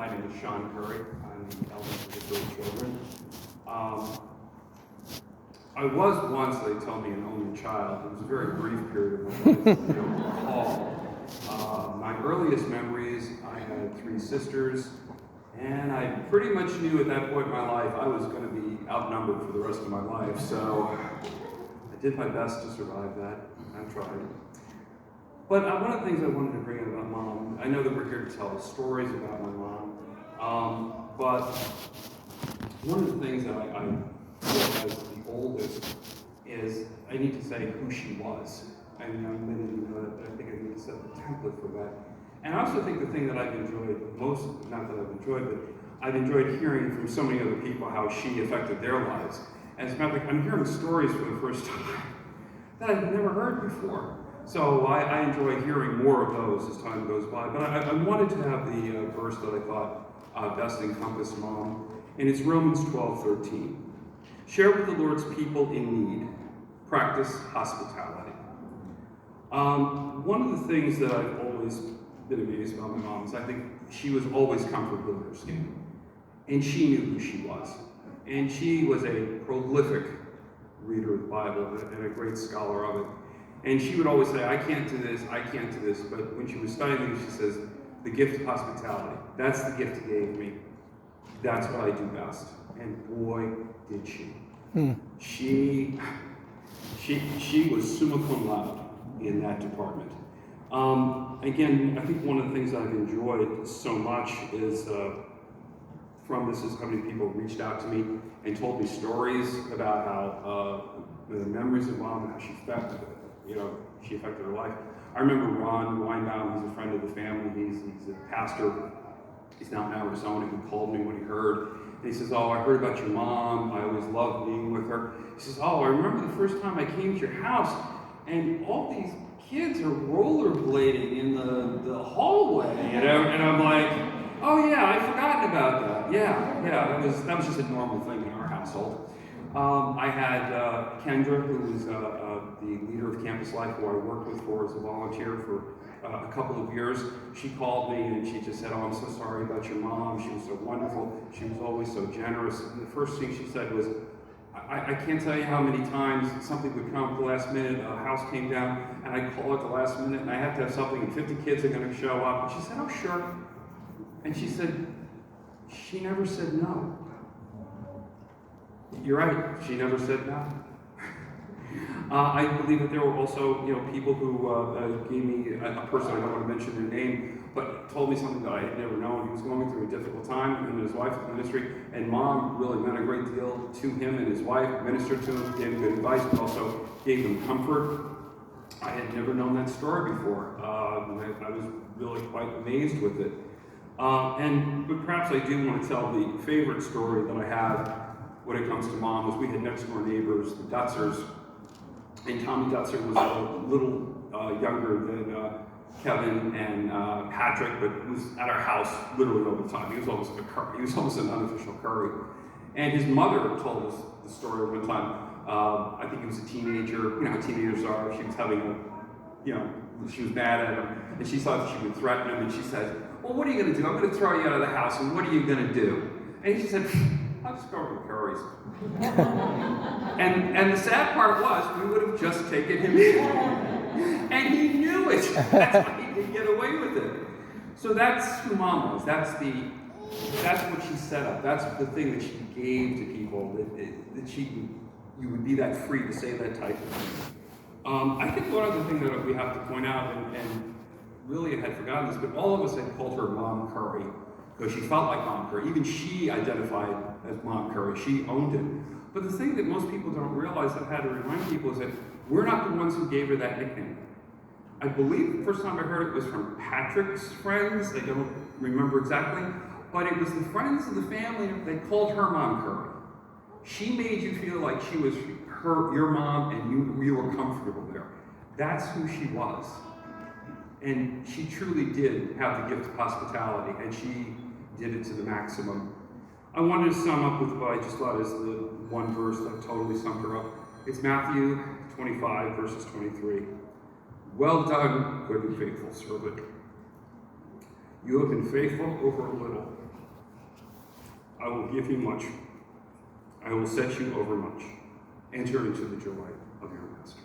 My name is Sean Curry. I'm the eldest of the 3 children. I was once, they tell me, an only child. It was a very brief period of my life that I don't recall. My earliest memories, I had 3 sisters, and I pretty much knew at that point in my life I was going to be outnumbered for the rest of my life. So I did my best to survive that. I tried. But one of the things I wanted to bring in about Mom, I know that we're here to tell stories about my mom, but one of the things that I feel as the oldest is I need to say who she was. I think I need to set the template for that. And I also think the thing that I've enjoyed most, not that I've enjoyed, but I've enjoyed hearing from so many other people how she affected their lives. And it's not like I'm hearing stories for the first time that I've never heard before. So I enjoy hearing more of those as time goes by. But I wanted to have the verse that I thought best encompassed Mom, and it's Romans 12:13. Share with the Lord's people in need. Practice hospitality. One of the things that I've always been amazed about my mom is I think she was always comfortable in her skin. And she knew who she was. And she was a prolific reader of the Bible and a great scholar of it. And she would always say, I can't do this, I can't do this. But when she was studying, she says, the gift of hospitality. That's the gift he gave me. That's what I do best. And boy, did she. She was summa cum laude in that department. Again, I think one of the things I've enjoyed so much is from this is how many people reached out to me and told me stories about how the memories of Mom and how she affected her life. I remember Ron Weinbaum, he's a friend of the family, he's a pastor, he's now in Arizona, he called me when he heard. And he says, oh, I heard about your mom, I always loved being with her. He says, oh, I remember the first time I came to your house, and all these kids are rollerblading in the hallway, and I'm like, oh yeah, I'd forgotten about that. Yeah, that was just a normal thing in our household. I had Kendra, who was the leader of Campus Life, who I worked with as a volunteer for a couple of years. She called me and she just said, oh, I'm so sorry about your mom. She was so wonderful. She was always so generous. And the first thing she said was, I can't tell you how many times something would come at the last minute, a house came down, and I'd call at the last minute, and I have to have something, and 50 kids are going to show up. And she said, oh, sure. And she said, she never said no. You're right, she never said no. I believe that there were also, people who gave me a person, I don't want to mention their name, but told me something that I had never known. He was going through a difficult time, him and his wife in ministry, and Mom really meant a great deal to him and his wife, ministered to him, gave him good advice, but also gave him comfort. I had never known that story before. I was really quite amazed with it. But perhaps I do want to tell the favorite story that I have when it comes to Mom was we had next door neighbors, the Dutzers, and Tommy Dutzer was a little younger than Kevin and Patrick, but he was at our house literally all the time. He was almost an unofficial Curry. And his mother told us the story one time. I think he was a teenager. How teenagers are. She was having she was mad at him, and she thought she would threaten him, and she said, well, what are you going to do? I'm going to throw you out of the house, and what are you going to do? And he said, I'll just go over to Curry's. and the sad part was, we would have just taken him in. And he knew it. That's why he could get away with it. So that's who Mom was. That's what she set up. That's the thing that she gave to people, that you would be that free to say that type of thing. I think one other thing that we have to point out, and really I had forgotten this, but all of us had called her Mom Curry, because she felt like Mom Curry. Even she identified as Mom Curry. She owned it. But the thing that most people don't realize, that I had to remind people, is that we're not the ones who gave her that nickname. I believe the first time I heard it was from Patrick's friends. I don't remember exactly. But it was the friends of the family that called her Mom Curry. She made you feel like she was your mom, and you were comfortable there. That's who she was. And she truly did have the gift of hospitality, and she did it to the maximum. I wanted to sum up with what I just thought is the one verse that totally summed her up. It's Matthew 25, verses 23. Well done, good and faithful servant. You have been faithful over a little. I will give you much. I will set you over much. Enter into the joy of your master.